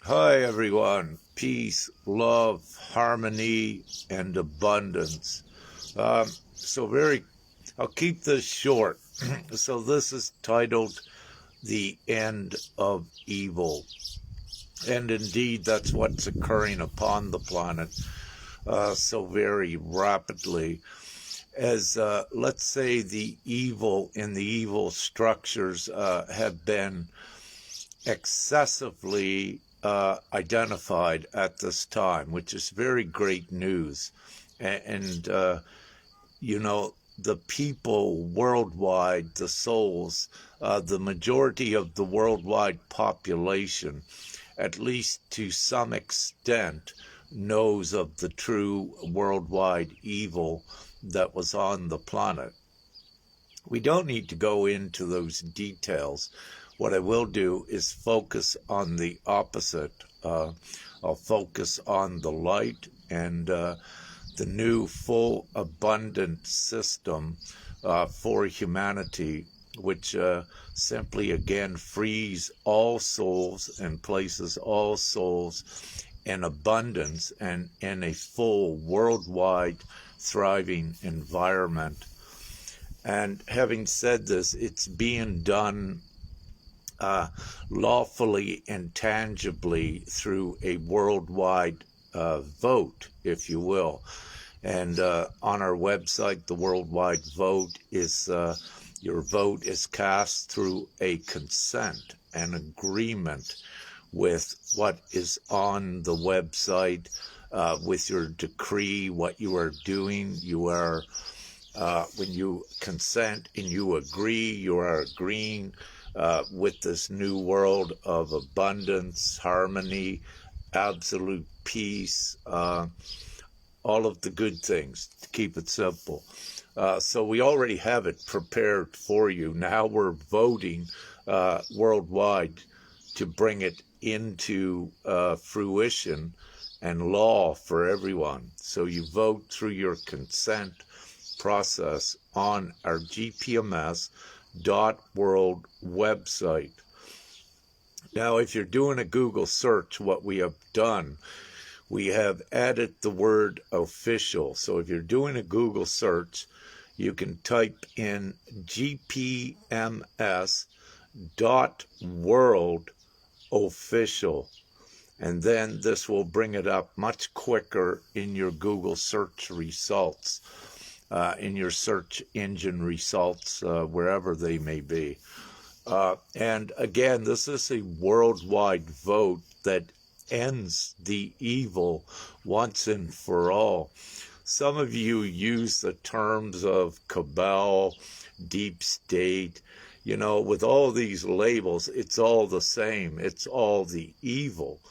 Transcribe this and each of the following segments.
Hi everyone, peace, love, harmony, and abundance. I'll keep this short. So this is titled The End of Evil. And indeed, that's what's occurring upon the planet so very rapidly. As, let's say, the evil in the evil structures have been excessively identified at this time, which is very great news. And the people worldwide, the souls, the majority of the worldwide population, at least to some extent, knows of the true worldwide evil that was on the planet. We don't need to go into those details. What I will do is focus on the opposite. I'll focus on the light and the new full abundant system for humanity, which simply again frees all souls and places all souls in abundance and in a full worldwide thriving environment. And having said this, it's being done lawfully and tangibly through a worldwide vote, if you will. And on our website, the worldwide vote is, your vote is cast through a consent, an agreement with what is on the website, with your decree, what you are doing. You are, when you consent and you agree, you are agreeing with this new world of abundance, harmony, absolute peace, all of the good things, to keep it simple. So we already have it prepared for you. Now we're voting worldwide to bring it into fruition and law for everyone. So you vote through your consent process on our GPMS.world website. Now, if you're doing a Google search, what we have done, we have added the word official. So if you're doing a Google search, you can type in GPMS.world official, and then this will bring it up much quicker in your Google search results, in your search engine results, wherever they may be. And again, this is a worldwide vote that ends the evil once and for all. Some of you use the terms of cabal, deep state. You know, with all these labels, it's all the same. It's all the evil.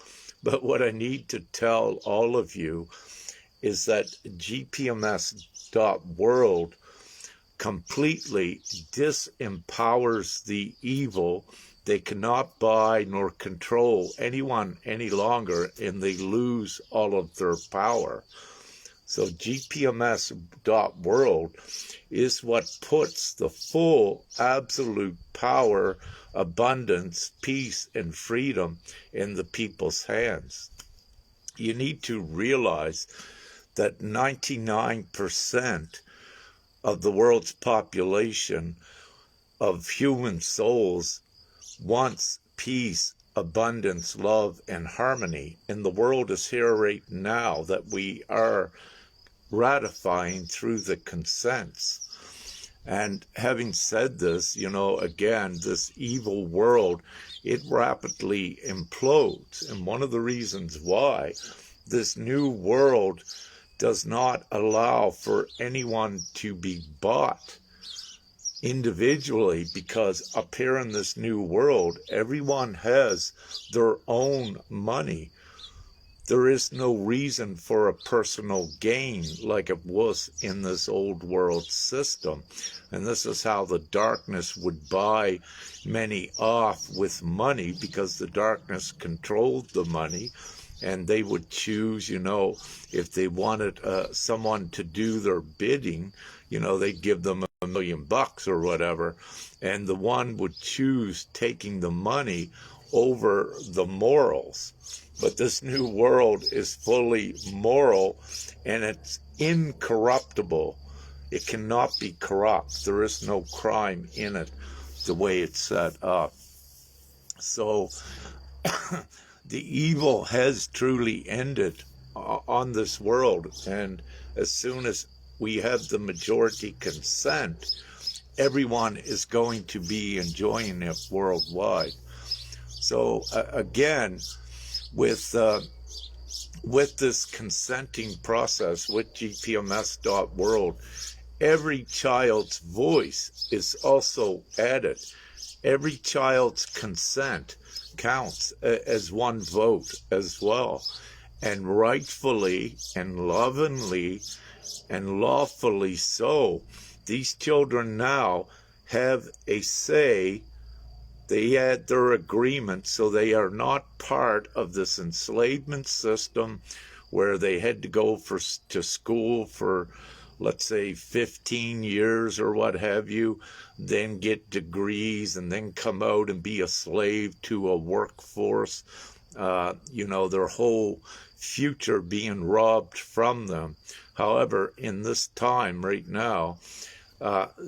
But what I need to tell all of you is that GPMS.world completely disempowers the evil. They cannot buy nor control anyone any longer, and they lose all of their power. So GPMS.world is what puts the full absolute power, abundance, peace, and freedom in the people's hands. You need to realize that 99% of the world's population of human souls wants peace, abundance, love, and harmony. And the world is here right now that we are ratifying through the consents. And having said this, again, this evil world, it rapidly implodes. And one of the reasons why this new world does not allow for anyone to be bought individually, because up here in this new world, everyone has their own money. There is no reason for a personal gain like it was in this old world system. And this is how the darkness would buy many off with money, because the darkness controlled the money. And they would choose, if they wanted someone to do their bidding, they'd give them $1 million or whatever. And the one would choose taking the money over the morals. But this new world is fully moral, and it's incorruptible. It cannot be corrupt. There is no crime in it the way it's set up. So the evil has truly ended on this world, and as soon as we have the majority consent, everyone is going to be enjoying it worldwide. So again, with this consenting process with GPMS.world, every child's voice is also added. Every child's consent counts as one vote as well. And rightfully and lovingly and lawfully so, these children now have a say. They had their agreement, so they are not part of this enslavement system where they had to go to school for, let's say, 15 years or what have you, then get degrees and then come out and be a slave to a workforce. Their whole future being robbed from them. However, in this time right now,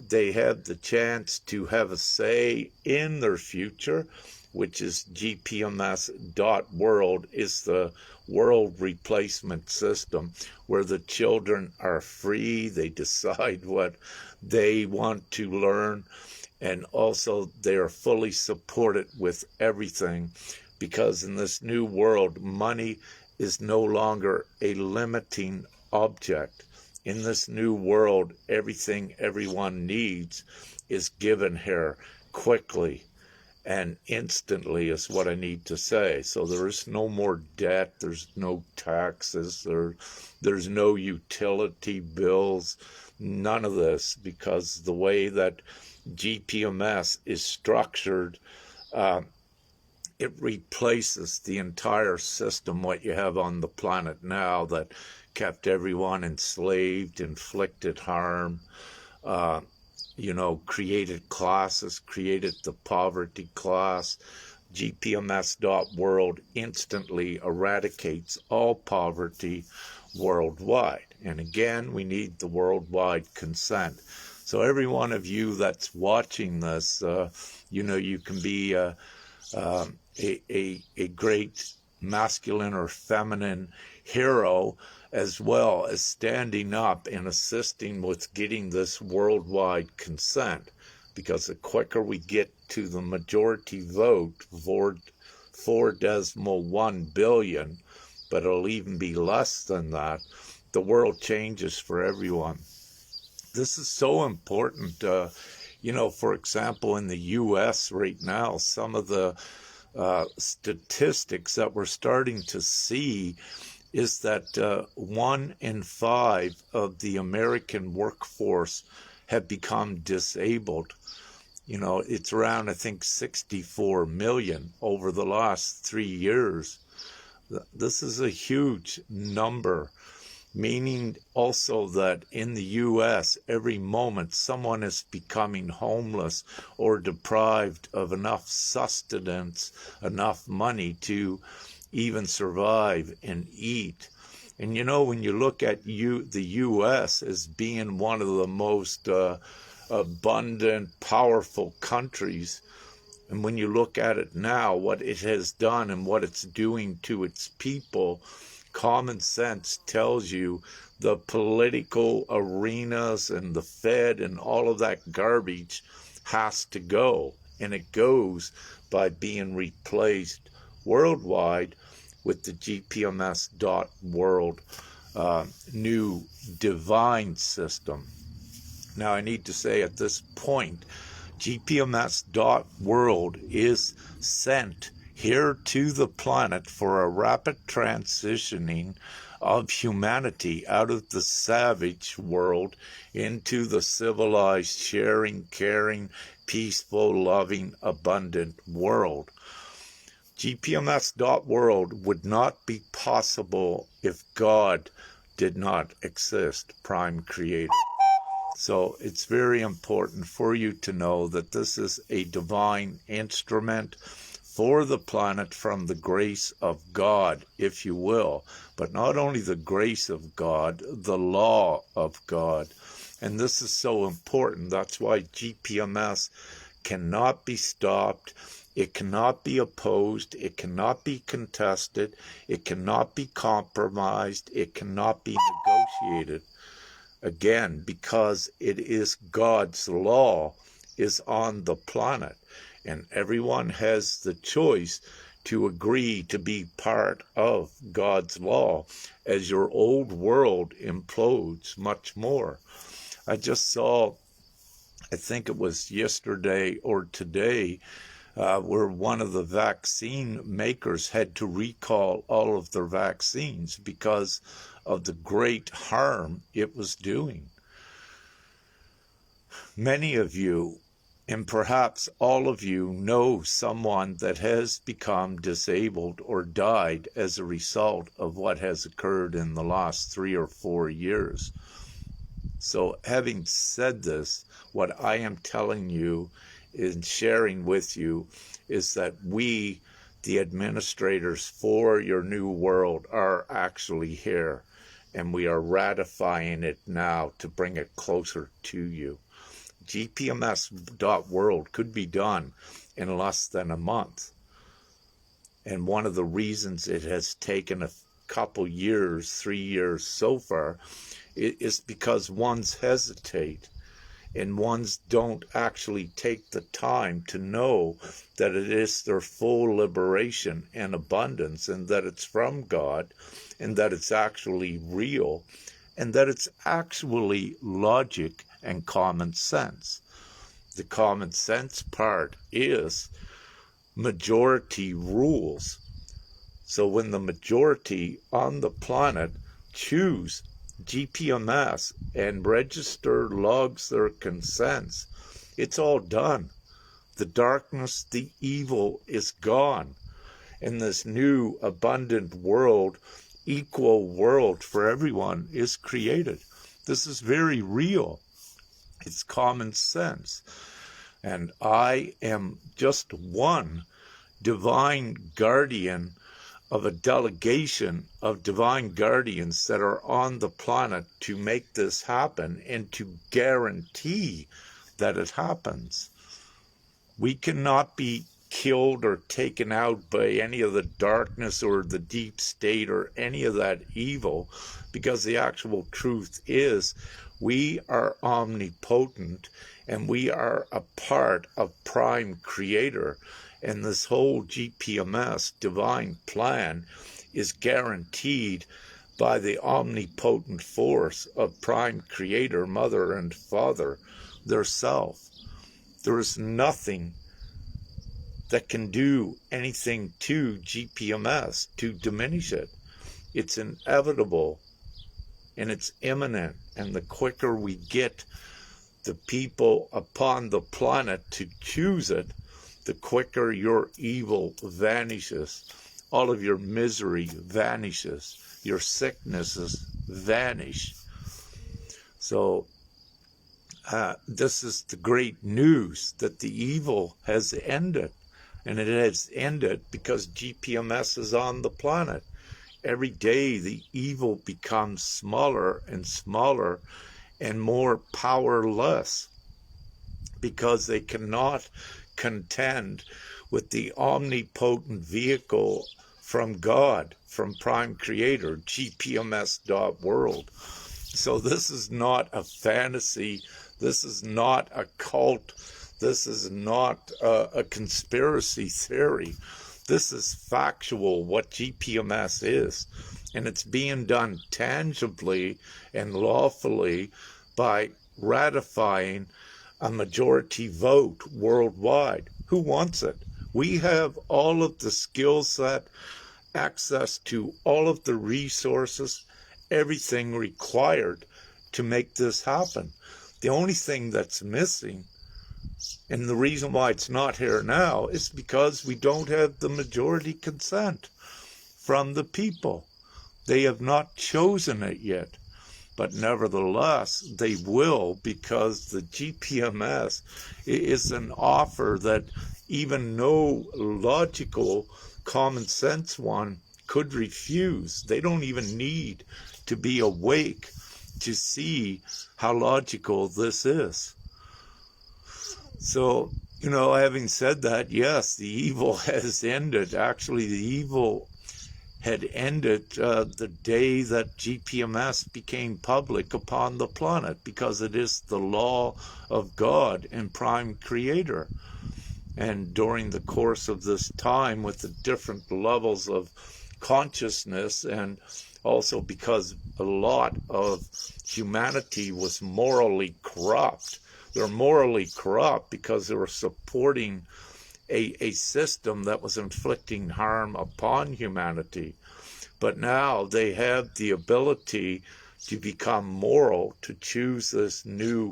they have the chance to have a say in their future, which is GPMS.world is the world replacement system where the children are free. They decide what they want to learn, and also they are fully supported with everything, because in this new world, money is no longer a limiting object. In this new world, everything everyone needs is given here quickly and instantly, is what I need to say. So there is no more debt, there's no taxes, there's no utility bills, none of this, because the way that GPMS is structured, it replaces the entire system, what you have on the planet now, that kept everyone enslaved, inflicted harm, created classes, created the poverty class. GPMS.world instantly eradicates all poverty worldwide. And again, we need the worldwide consent. So every one of you that's watching this, you can be a great masculine or feminine hero, as well as standing up and assisting with getting this worldwide consent, because the quicker we get to the majority vote, 4.1 billion, but it'll even be less than that, the world changes for everyone. This is so important. For example, in the U.S. right now, some of the statistics that we're starting to see is that 1 in 5 of the American workforce have become disabled. It's around, I think, 64 million over the last 3 years. This is a huge number, meaning also that in the U.S., every moment someone is becoming homeless or deprived of enough sustenance, enough money to even survive and eat. And when you look at the U.S. as being one of the most abundant, powerful countries, and when you look at it now, what it has done and what it's doing to its people, common sense tells you the political arenas and the Fed and all of that garbage has to go. And it goes by being replaced worldwide with the GPMS.world new divine system. Now, I need to say at this point, GPMS.world is sent here to the planet for a rapid transitioning of humanity out of the savage world into the civilized, sharing, caring, peaceful, loving, abundant world. GPMS.world would not be possible if God did not exist, Prime Creator. So it's very important for you to know that this is a divine instrument for the planet from the grace of God, if you will. But not only the grace of God, the law of God. And this is so important. That's why GPMS cannot be stopped. It cannot be opposed. It cannot be contested. It cannot be compromised. It cannot be negotiated. Again, because it is God's law is on the planet, and everyone has the choice to agree to be part of God's law as your old world implodes much more. I just saw, I think it was yesterday or today, where one of the vaccine makers had to recall all of their vaccines because of the great harm it was doing. Many of you, and perhaps all of you, know someone that has become disabled or died as a result of what has occurred in the last 3 or 4 years. So having said this, what I am telling you and sharing with you is that we, the administrators for your new world, are actually here, and we are ratifying it now to bring it closer to you. GPMS.world could be done in less than a month. And one of the reasons it has taken a couple years, 3 years so far, is because ones hesitate and ones don't actually take the time to know that it is their full liberation and abundance, and that it's from God, and that it's actually real, and that it's actually logic and common sense. The common sense part is majority rules. So when the majority on the planet choose GPMS and register logs their consents, it's all done. The darkness, the evil is gone. And this new abundant world, equal world for everyone is created. This is very real. It's common sense. And I am just one divine guardian of a delegation of divine guardians that are on the planet to make this happen and to guarantee that it happens. We cannot be killed or taken out by any of the darkness or the deep state or any of that evil, because the actual truth is we are omnipotent and we are a part of Prime Creator. And this whole GPMS divine plan is guaranteed by the omnipotent force of Prime Creator, Mother and Father, their self. There is nothing that can do anything to GPMS to diminish it. It's inevitable and it's imminent. And the quicker we get the people upon the planet to choose it, the quicker your evil vanishes, all of your misery vanishes, your sicknesses vanish. So this is the great news, that the evil has ended, and it has ended because GPMS is on the planet. Every day the evil becomes smaller and smaller and more powerless, because they cannot contend with the omnipotent vehicle from God, from Prime Creator, GPMS.world. So this is not a fantasy. This is not a cult. This is not a conspiracy theory. This is factual, what GPMS is. And it's being done tangibly and lawfully by ratifying a majority vote worldwide. Who wants it? We have all of the skill set, access to all of the resources, everything required to make this happen. The only thing that's missing, and the reason why it's not here now, is because we don't have the majority consent from the people. They have not chosen it yet. But nevertheless, they will, because the GPMS is an offer that even no logical, common sense one could refuse. They don't even need to be awake to see how logical this is. So, having said that, yes, the evil has ended. Actually, the evil had ended the day that GPMS became public upon the planet, because it is the law of God and prime creator. And during the course of this time, with the different levels of consciousness, and also because a lot of humanity was morally corrupt. They're morally corrupt because they were supporting a system that was inflicting harm upon humanity. But now they have the ability to become moral, to choose this new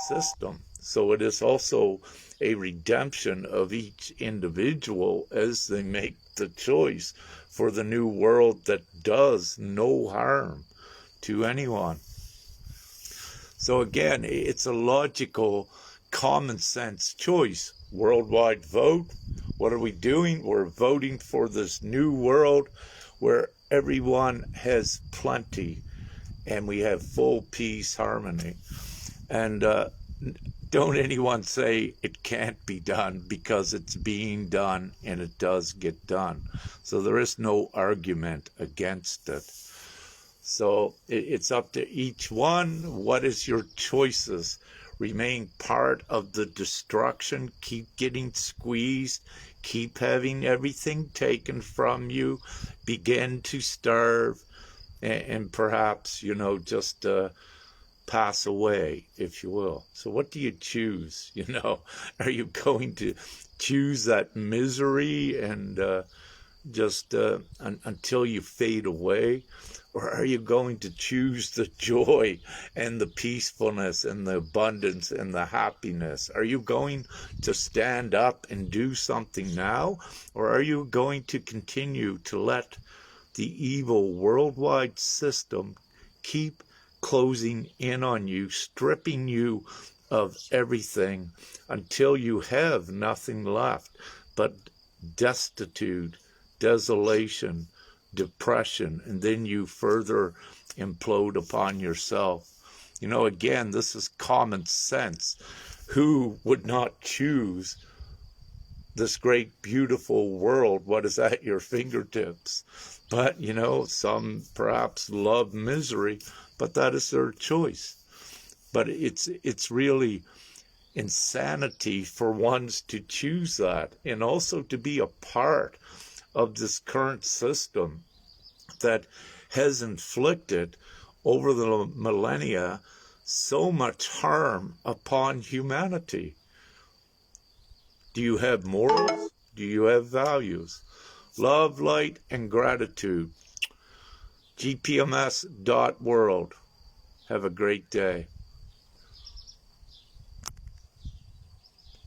system. So it is also a redemption of each individual as they make the choice for the new world that does no harm to anyone. So again, it's a logical, common sense choice. Worldwide vote. What are we doing? We're voting for this new world where everyone has plenty and we have full peace, harmony. And don't anyone say it can't be done, because it's being done and it does get done. So there is no argument against it. So it's up to each one. What is your choices? Remain part of the destruction, keep getting squeezed, keep having everything taken from you, begin to starve, and perhaps, just pass away, if you will. So what do you choose? Are you going to choose that misery and just until you fade away? Or are you going to choose the joy and the peacefulness and the abundance and the happiness? Are you going to stand up and do something now? Or are you going to continue to let the evil worldwide system keep closing in on you, stripping you of everything until you have nothing left but destitute, desolation, depression, and then you further implode upon yourself? Again, this is common sense. Who would not choose this great, beautiful world? What is at your fingertips? But, some perhaps love misery, but that is their choice. But it's really insanity for ones to choose that, and also to be a part of this current system that has inflicted over the millennia so much harm upon humanity. Do you have morals? Do you have values? Love, light, and gratitude. GPMS.world. Have a great day.